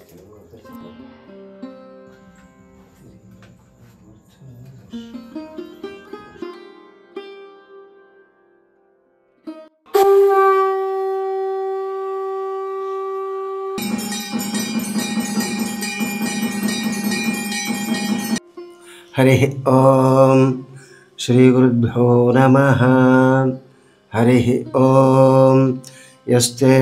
हरिः ओम श्री गुरुभ्यो नमः। हरिः ओम यस्ते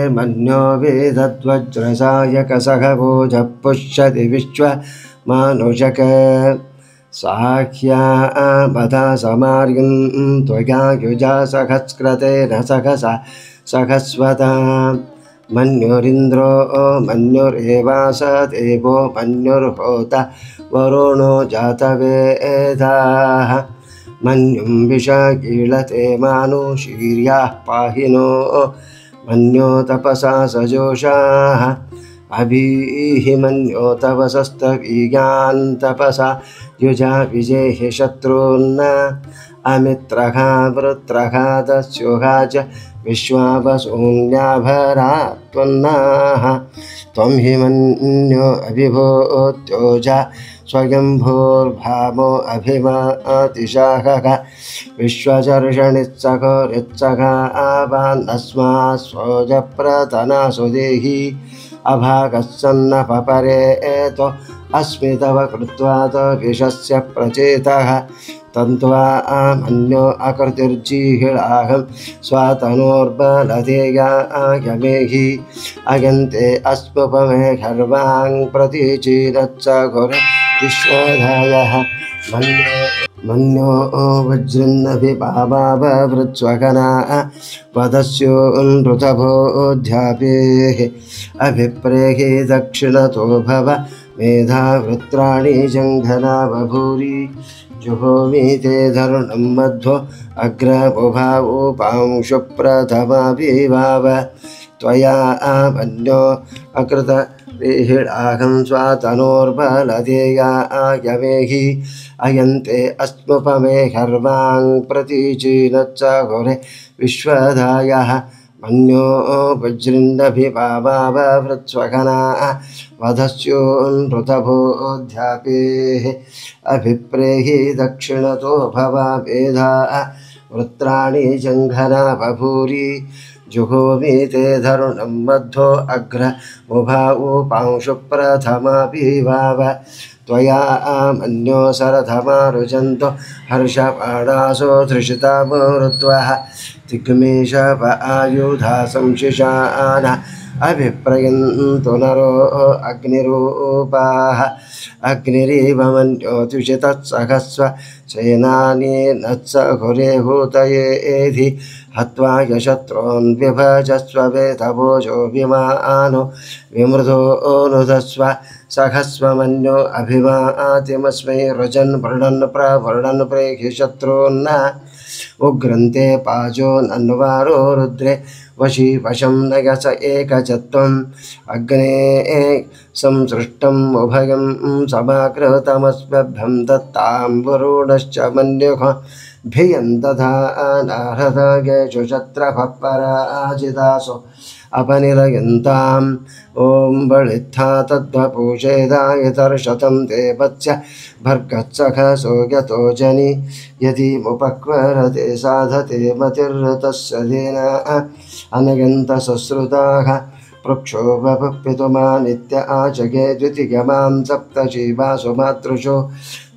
मन्यो वेदद्वज्रसायकसहभोजः पुष्यति विश्वमानुषक साह्यामदा समार्यं त्वया युजा सहस्रतेन सहसा सहस्वता मन्युरिन्द्रो मन्युरेवास देवो मन्युर्होता वरुणो जातवेदाः मन्युं विषगीळते मानुषीर्याः पाहिनो मन्यो तपसा सजोषाः अभीहि मन्यो तपसस्तवीयान् तपसा युजा विजेहि शत्रून् अमित्रः वृत्रः दस्युः च विश्वावसून्याभरा त्वन्नाः त्वं हि मन्यो अभिभूत्योजा स्वयंभूर्भामो अभिमातिशाखः विश्वचर्षणित्सखोरित्सख आवान्नस्मात् स्वोजप्रतना सुदेहि अभागस्सन्नपरे एतो अस्मि तव कृत्वा विषस्य प्रचेतः तन्त्वा मन्यो अकृतिर्जीहिळाहं स्वातनोर्बलधेयायमेहि अयन्ते अस्मुपमे गर्वां प्रतीचीरच्च घोर विश्वधायः मन्यो वज्रन्नभिपावाववृत्स्वगना वदस्योऽनृतभोऽध्यापेः अभिप्रेहि दक्षिणतो भव मेधावृत्राणि जङ्घना बभूरि जुहोमि ते धरुणं मध्वो अग्रमुभावोपांशुप्रथमाभिभाव त्वया मन्यो अकृतविहिळाहं स्वातनोर्बलधेयायमेहि अयन्ते अस्मुपमे गर्वां प्रतीचीनच्च घोरे विश्वधायः मन्यो वज्रिन्दभिपावाववृत्स्वगना वधस्योऽनृतभोऽध्यापेः अभिप्रेहि दक्षिणतो भवा मेधा वृत्राणि जङ्घना बभूरि जुहोमि ते धरुणं मध्वो अग्रमुभावोपांशुप्रथमाभिभाव त्वया मन्यो सरथमारुजन्तो हर्षपाणासो धृषितामरुत्वः दिग्मेशप आयुधा संशिशान अभिप्रयन्तु नरो अग्निरूपाः अग्निरिव मन्योतुषितत्सहस्व सेनानीनत्स घोरे हूतयेधि हत्वा यशत्रून् विभजस्व वेदभोजो विमानो विमृधो नुदस्व सहस्व मन्यो अभिमातिमस्मै रुजन् वृणन् प्रवृणन् प्रेहि शत्रून् उग्रन्ते पाजो नन्वारो रुद्रे वशी वशं नयस एकचत्वम् अग्ने संसृष्टम् उभयं समाकृतमस्मभ्यं दत्तां वरुणश्च मन्युः भियं दधा नारदगेषु शत्रभः पराजितासो अपनिलयन्ताम् ॐ बलित्था तद्वपूषेदाय तर्षतं ते वत्स्य भर्गत्सखसो यतो जनि यदि मुपक्वरते साधते मतिर्तस्य धेन अनयन्तसश्रुताः पृक्षोपपितुमा नित्य आचगे द्वितीयमां सप्तशीवासु मातृशो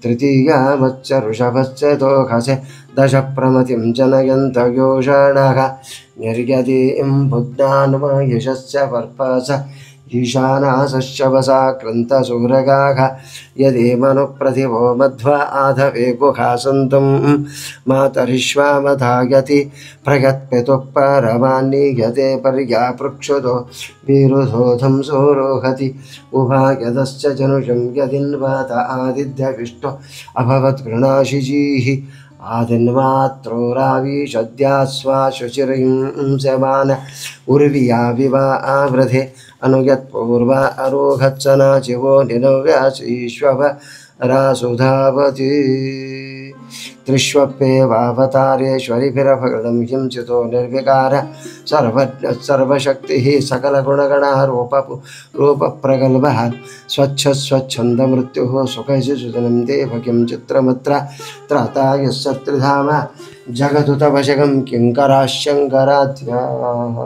तृतीयामच्च ऋषभश्च तोखसे दश प्रमतिं जनयन्त योषणः निर्यतिं बुद्धान्मयशस्य पर्पस ईशानासश्चवसा क्रन्तसूरगाः यदि मनुप्रतिभो मध्वा आधवे गुहा सन्तुं मातरिश्वामधायति प्रयत्पितुः परमान्नीयते पर्यापृक्षुतो विरुधोधं सोरोहति उभायदश्च जनुषं यदिन्वात आदिध्यविष्टो अभवत् गृणाशिजीः आदिन्मात्रो रावीषद्यास्वाशुचिरिं सेवान उर्विया विवा आवृधे अनुयत्पूर्वा अरोहत्सना चिवो निनव्यासीष्व रासुधावती। त्रिष्वप्येवावतारेश्वरिभिरभगणं हिंसितो निर्विकार सर्वज्ञः सर्वशक्तिः सकलगुणगणः रूपप्रगल्भः स्वच्छन्दमृत्युः सुखशिशुजनं देवकिं चित्रमुत्र त्राता यस्य त्रिधाम जगदुतवशगं किङ्कराः शङ्कराध्याः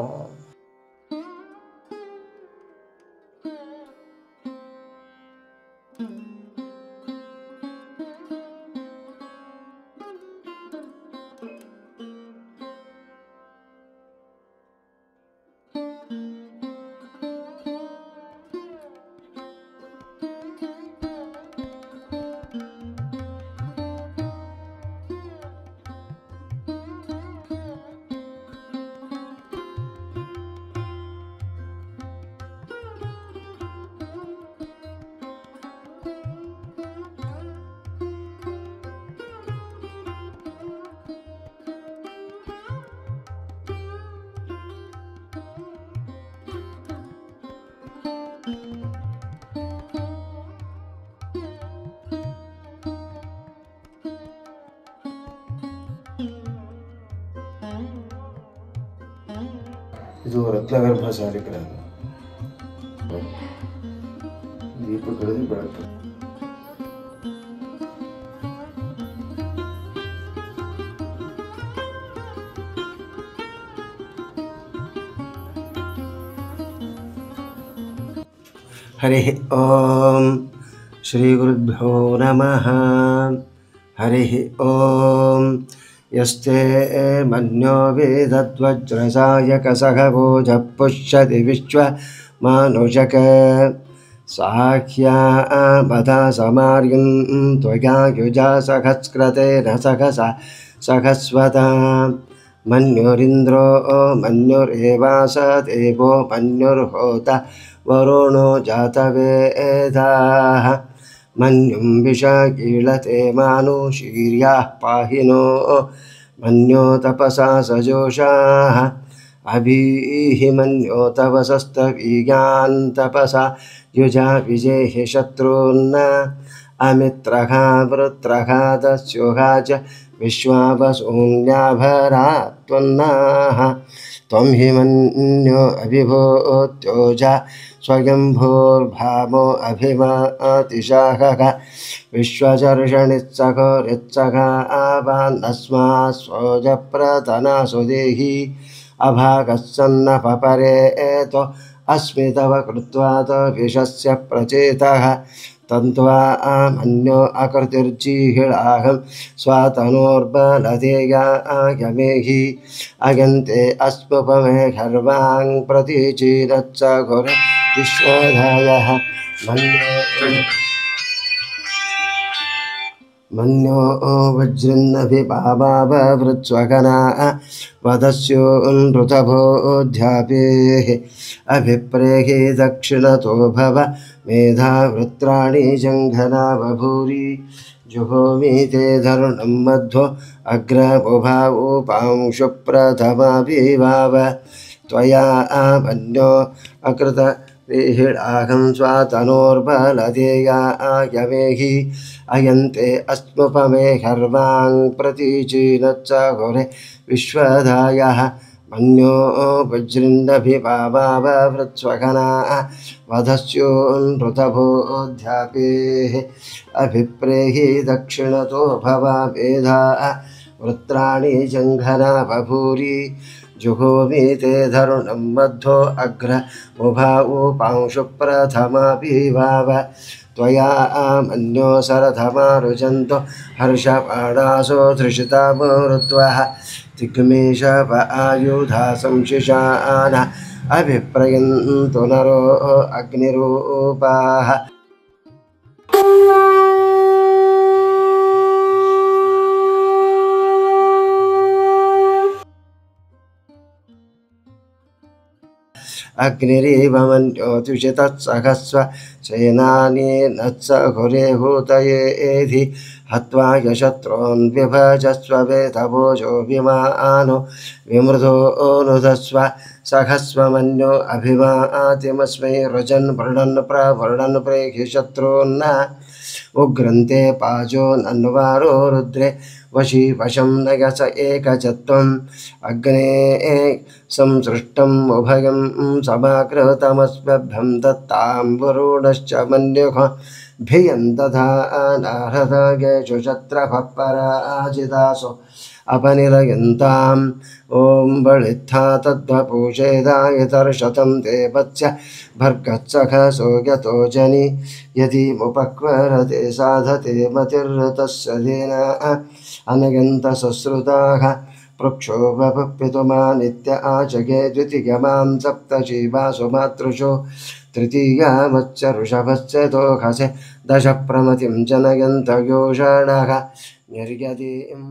ಇದು ರತ್ನಗರ್ಭ ಸಾಲಿಗ್ರಾಮ ದೀಪಗಳಲ್ಲಿ ಬೆಳಕು हरि ओम श्री गुरुभ्यो नमः हरि ओम यस्ते मन्यो वेदद्वज्रसायकसहभोजः पुष्यति विश्वमानुषक साह्यामदा समार्यं त्वया युजा सहस्कृतेन सहसा सहस्वता मन्युरिन्द्रो मन्युरेवास देवो मन्युर्होता वरुणो जातवेदाः मन्युं विषकीलते मानुषीर्याः पाहिनो मन्यो तपसा सजोषाः अभीः मन्यो तपसस्तवीयान् तपसा युजा विजेहि शत्रून् अमित्रः वृत्रः दस्युः च विश्वावसून्याभरा त्वन्नाः त्वं हि मन्यो अभिभूत्योजा स्वयंभूर्भामो अभिमातिशाखः विश्वचर्षणित्सखोरित्सख आवान्नस्मात् स्वोजप्रतना सुदेहि अभागः सन्नपरेतो अस्मि तव कृत्वा विषस्य प्रचेतः तन्त्वा मन्यो अकृतिर्जिहिळाहं स्वातनोर्बलधेयायमेहि अयन्ते अस्मुपमे गर्वां प्रतीचीरच्च घोर विश्वधायः मन्यो वज्रन्नभिपावाववृत्स्वगना वदस्योऽनृतभोऽध्यापेः अभिप्रेहि दक्षिणतो भव मेधावृत्राणि जङ्घना बभूरि जुहोमि ते धरुणं मध्वो अग्रमुभावोपांशु प्रथमाभिभाव त्वया मन्यो अकृत विहिळाहं स्वातनोर्बलधेयायमेहि अयन्ते अस्मुपमे गर्वां प्रतीचीनच्च घोरे विश्वधायः मन्यो वज्रिन्दभिभावाववृत्स्वघना वधस्योऽनृतभोऽध्यापेः अभिप्रेहि दक्षिणतो भवा वेधा वृत्राणि जङ्घना बभूरि जुहोमि ते धरुणं मध्वो अग्रमुभावोपांशु प्रथमाभिभाव त्वया मन्यो सरथमारुजन्तो हर्षपाणासो धृषितामरुत्वः दिग्मेशप आयुधा संशिशान अभिप्रयन्तु नरो अग्निरूपाः अग्निरेव मन्योतिषितत्सहस्व सेनानी नत्स घुरे हूतयेधि हत्वा यशत्रून् विभजस्व वेदभोजो विमानो विमृधो नुदस्व सहस्व मन्यो अभिमातिमस्मै रुजन् वृणन् प्रवृणन् प्रेहि शत्रून् उग्रन्ते पाजो नन्वारो रुद्रे वशी वशं नगस एकचत्वम् अग्ने संसृष्टम् उभयं समाकृतमस्मभ्यं दत्तां वरुणश्च मन्युः भियं तथा नारदगेषु शत्रभः पराजितासो अपनिलयन्ताम् ॐ बलित्था तद्वपूषेदायतर्शतं देवस्य भर्गत्सखसो यतो जनि यदि साधते मतिर्तस्य धेना अनगन्तसश्रुताः प्रक्षोभपितुमानित्य आचगे द्वितीयमां सप्तशीवासु मातृषु तृतीयामच्च ऋषभश्च दोहसे दश प्रमतिं जनयन्तयोषाणाः निर्यतिं